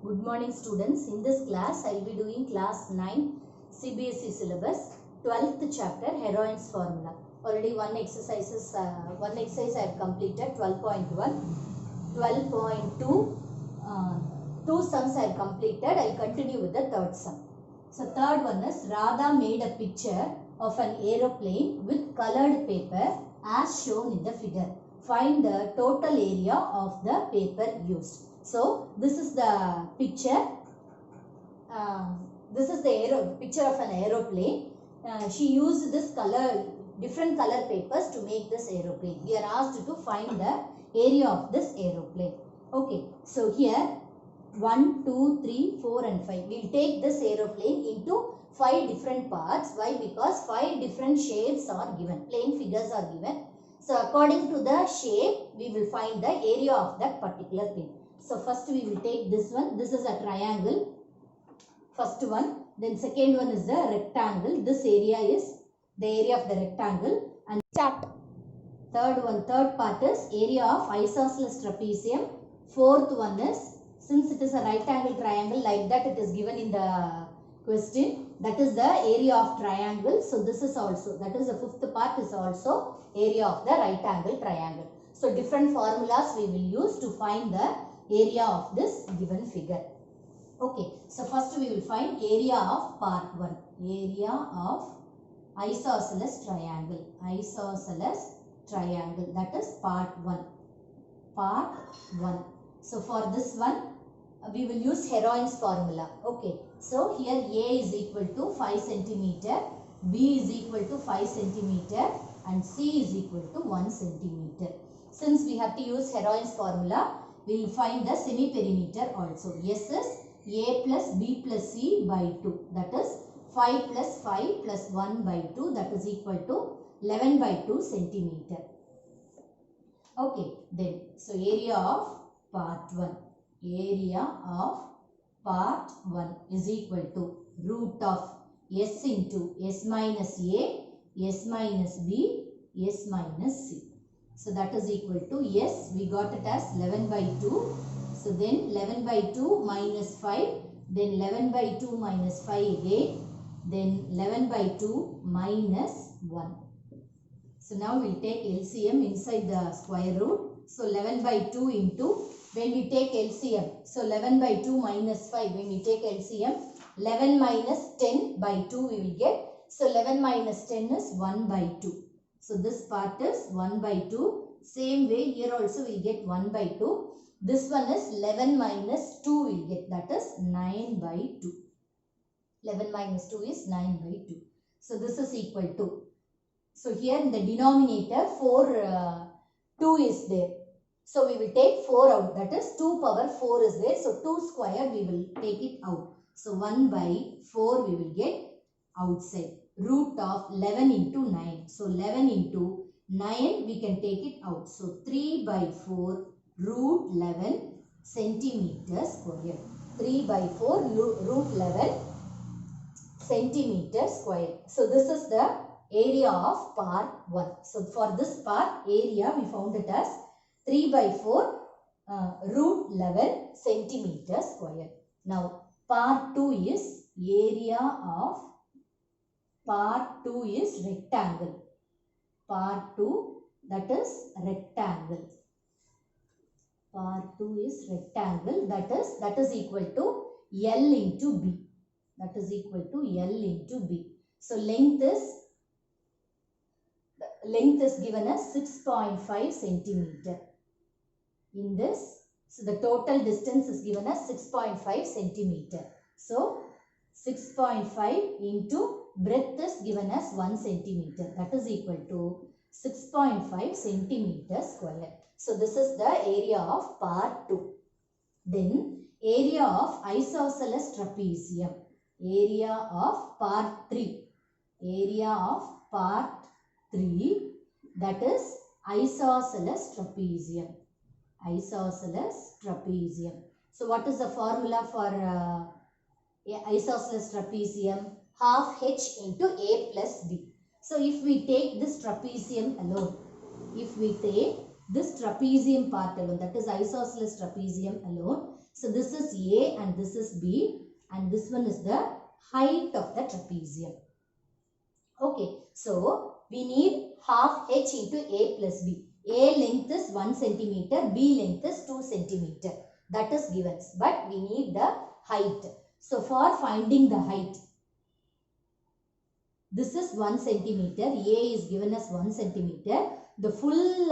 Good morning students. In this class I will be doing class 9 CBSE syllabus 12th chapter heroine's formula. Already one exercise I have completed 12.1, 12.2, two sums I have completed. I will continue with the third sum. So third one is Radha made a picture of an aeroplane with colored paper as shown in the figure. Find the total area of the paper used. So this is the picture. This is the picture of an aeroplane. She used this different color papers to make this aeroplane. We are asked to find the area of this aeroplane. Okay, so here 1, 2, 3, 4 and 5. We will take this aeroplane into 5 different parts. Why? Because 5 different shapes are given. Plane figures are given. So according to the shape, we will find the area of that particular thing. So first we will take this one. This is a triangle. First one. Then second one is the rectangle. This area is the area of the rectangle. And start. Third part is area of isosceles trapezium. Fourth one is, since it is a right angle triangle, like that it is given in the question, that is the area of triangle. So this is also, that is the fifth part is also area of the right angle triangle. So different formulas we will use to find the area of this given figure. Okay, so first we will find area of part 1. Area of isosceles triangle. Isosceles triangle, that is part 1. Part 1. So for this one, we will use heroine's formula. Okay, so here A is equal to 5 centimeter, B is equal to 5 centimeter and C is equal to 1 centimeter. Since we have to use heroine's formula, we will find the semi-perimeter also. S is A plus B plus C by 2. That is 5 plus 5 plus 1 by 2. That is equal to 11 by 2 centimeter. Okay, then, so area of part 1. Area of part 1 is equal to root of S into S minus A, S minus B, S minus C. So that is equal to S, we got it as 11 by 2. So then 11 by 2 minus 5, then 11 by 2 minus 5 again, then 11 by 2 minus 1. So now we will take LCM inside the square root. So 11 by 2 into, when we take LCM, so 11 by 2 minus 5, when we take LCM, 11 minus 10 by 2 we will get. So 11 minus 10 is 1 by 2. So this part is 1 by 2. Same way here also we will get 1 by 2. This one is 11 minus 2 we will get, that is 9 by 2. 11 minus 2 is 9 by 2. So this is equal to. So here in the denominator 2 is there. So we will take 4 out, that is 2 power 4 is there. So 2 square we will take it out. So 1 by 4 we will get outside. Root of 11 into 9. So 11 into 9 we can take it out. So 3 by 4 root 11 centimeter square. 3 by 4 root 11 centimeter square. So this is the area of part 1. So for this part area we found it as 3 by 4 root 11 centimeter square. Now part 2 is area of part 2 is rectangle. Part 2, that is rectangle. Part 2 is rectangle, that is equal to L into B. That is equal to L into B. So length is given as 6.5 centimeter. In this, so the total distance is given as 6.5 centimeter. So 6.5 into breadth is given as 1 centimeter. That is equal to 6.5 centimeter square. So this is the area of part 2. Then area of isosceles trapezium. Area of part 3. Area of part 3, that is isosceles trapezium. Isosceles trapezium. So what is the formula for isosceles trapezium? Half h into a plus b. So if we take this trapezium alone, if we take this trapezium part alone, that is isosceles trapezium alone. So this is A and this is B, and this one is the height of the trapezium. Okay, so we need half h into A plus B. A length is 1 centimeter, B length is 2 centimeter. That is given, but we need the height. So for finding the height, this is 1 centimeter, A is given as 1 centimeter. The full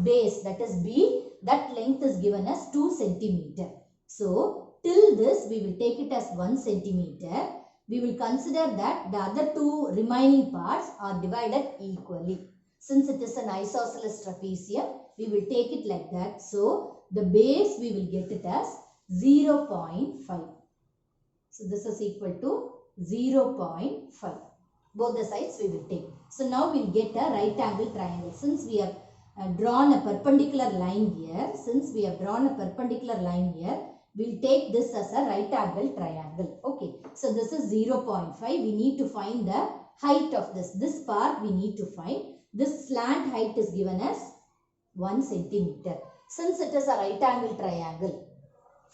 base, that is B, that length is given as 2 centimeter. So till this we will take it as 1 centimeter. We will consider that the other two remaining parts are divided equally. Since it is an isosceles trapezium, we will take it like that. So the base we will get it as 0.5. So this is equal to 0.5. Both the sides we will take. So now we will get a right angle triangle. Since we have drawn a perpendicular line here, we will take this as a right angle triangle. Okay. So this is 0.5. We need to find the height of this. This part we need to find. This slant height is given as 1 centimeter. Since it is a right angle triangle,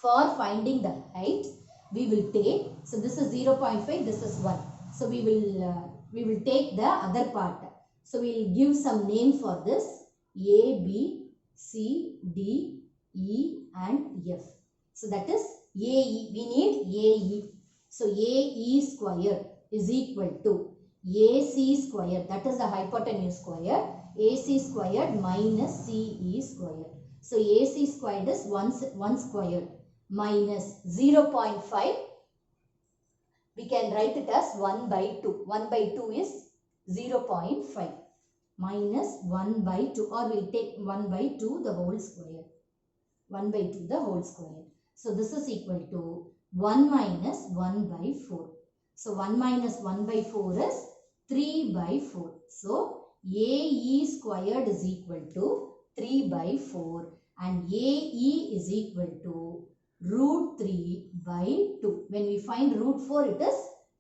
for finding the height, we will take, so this is 0.5, this is 1. So we will take the other part. So we will give some name for this, A, B, C, D, E and F. So that is AE. We need AE. So AE square is equal to AC square, that is the hypotenuse square, AC squared minus CE squared. So AC squared is 1 squared minus 0.5. We can write it as 1 by 2. 1 by 2 is 0.5 minus 1 by 2, or we will take 1 by 2 the whole square. 1 by 2 the whole square. So this is equal to 1 minus 1 by 4. So 1 minus 1 by 4 is 3 by 4. So AE squared is equal to 3 by 4 and AE is equal to root 3 by 2. When we find root 4, it is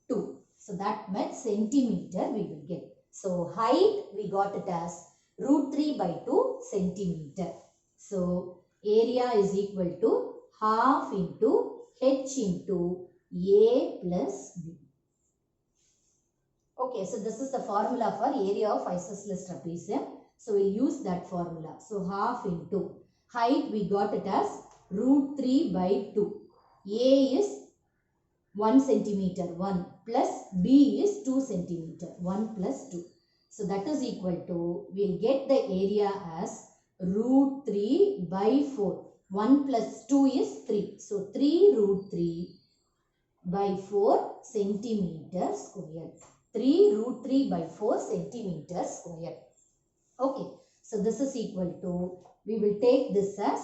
2. So that meant centimeter we will get. So height we got it as root 3 by 2 centimeter. So area is equal to half into h into A plus B. Okay, so this is the formula for area of isosceles trapezium. So we'll use that formula. So half into height we got it as root 3 by 2. A is 1 centimeter 1 plus B is 2 centimeter 1 plus 2. So that is equal to, we'll get the area as root 3 by 4. 1 plus 2 is 3. So 3 root 3 by 4 centimeter square. 3 root 3 by 4 centimeter square. Okay. So this is equal to, we will take this as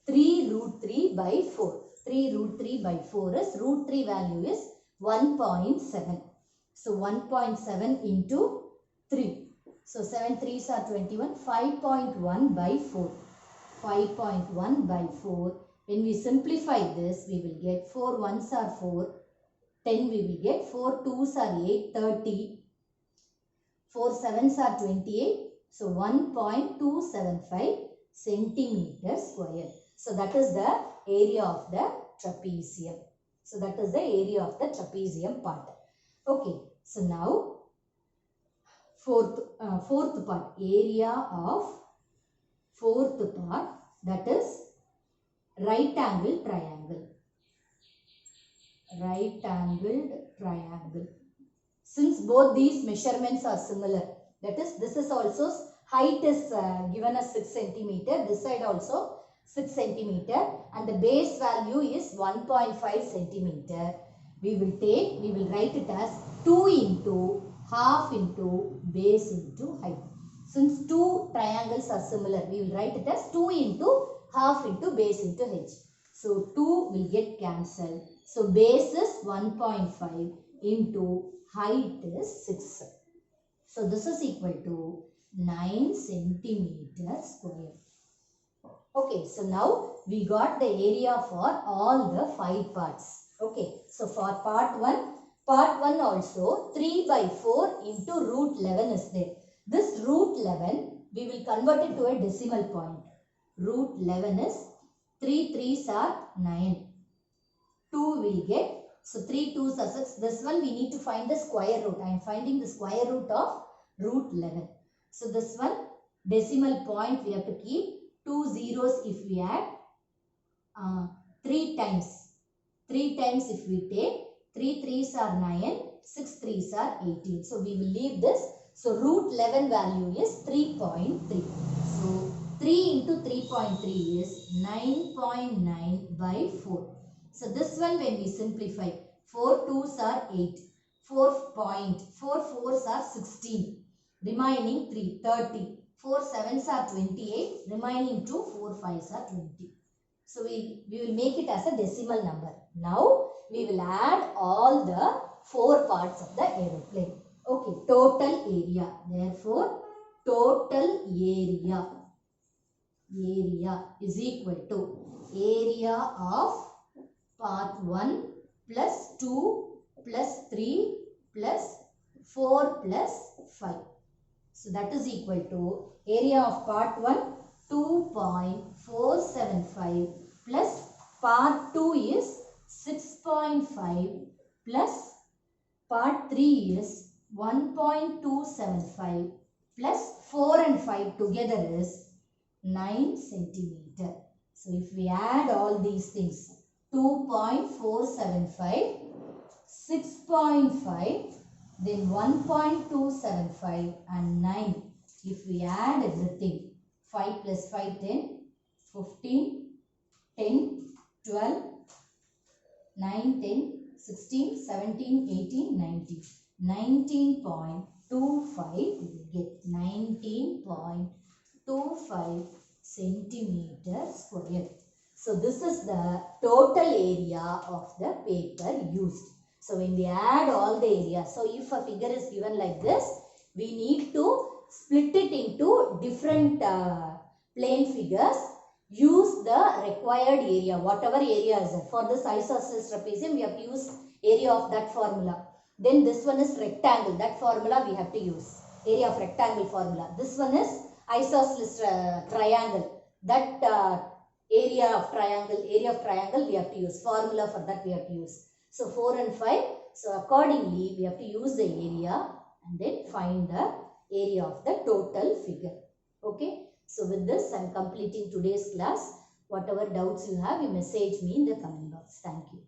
3 root 3 by 4. 3 root 3 by 4 is, root 3 value is 1.7. So 1.7 into 3. So 7 3s are 21. 5.1 by 4. 5.1 by 4. When we simplify this, we will get 4 1s are 4. 10 we will get. 4 2s are 8. 30. 4 7s are 28. So 1.275 centimeter square. So that is the area of the trapezium. So that is the area of the trapezium part. Okay. So now fourth part, area of fourth part, that is right angle triangle. Right angled triangle. Since both these measurements are similar, that is, this is also, height is given as 6 centimeter, this side also 6 centimeter, and the base value is 1.5 centimeter. We will write it as 2 into half into base into height. Since two triangles are similar, we will write it as 2 into half into base into h. So 2 will get cancelled. So base is 1.5 into height is 6. So this is equal to 9 centimeter square. Okay, so now we got the area for all the 5 parts. Okay, so for part 1 also 3 by 4 into root 11 is there. This root 11 we will convert it to a decimal point. Root 11 is 3 3s are 9. 2 will get, so 3 2s are 6. This one we need to find the square root. I am finding the square root of root 11. So this one decimal point we have to keep 2 zeros if we add 3 times. 3 times if we take 3 3s are 9, 6 3s are 18. So we will leave this. So root 11 value is 3.3. So 3 into 3.3 is 9.9 by 4. So this one when we simplify, 4 2s are 8, 4 4s are 16, remaining 3, 30, 4 7s are 28, remaining 2, 4 5s are 20. So we will make it as a decimal number. Now we will add all the 4 parts of the aeroplane. Okay, total area. Therefore, total area is equal to area of part 1 plus 2 plus 3 plus 4 plus 5. So that is equal to area of part 1 2.475 plus part 2 is 6.5 plus part 3 is 1.275 plus 4 and 5 together is 9 centimeter. So if we add all these things, 2.475, 6.5, then 1.275 and 9. If we add everything, 5 plus 5, 10, 15, 10, 12, 9, 10, 16, 17, 18, 19. 19.25, we will get 19.25 centimeter square. So this is the total area of the paper used. So when we add all the area, so if a figure is given like this, we need to split it into different plane figures. Use the required area, whatever area is there. For this isosceles trapezium, we have to use area of that formula. Then this one is rectangle, that formula we have to use. Area of rectangle formula. This one is isosceles triangle, that area of triangle we have to use. Formula for that we have to use. So 4 and 5. So accordingly, we have to use the area and then find the area of the total figure. Okay. So with this, I am completing today's class. Whatever doubts you have, you message me in the comment box. Thank you.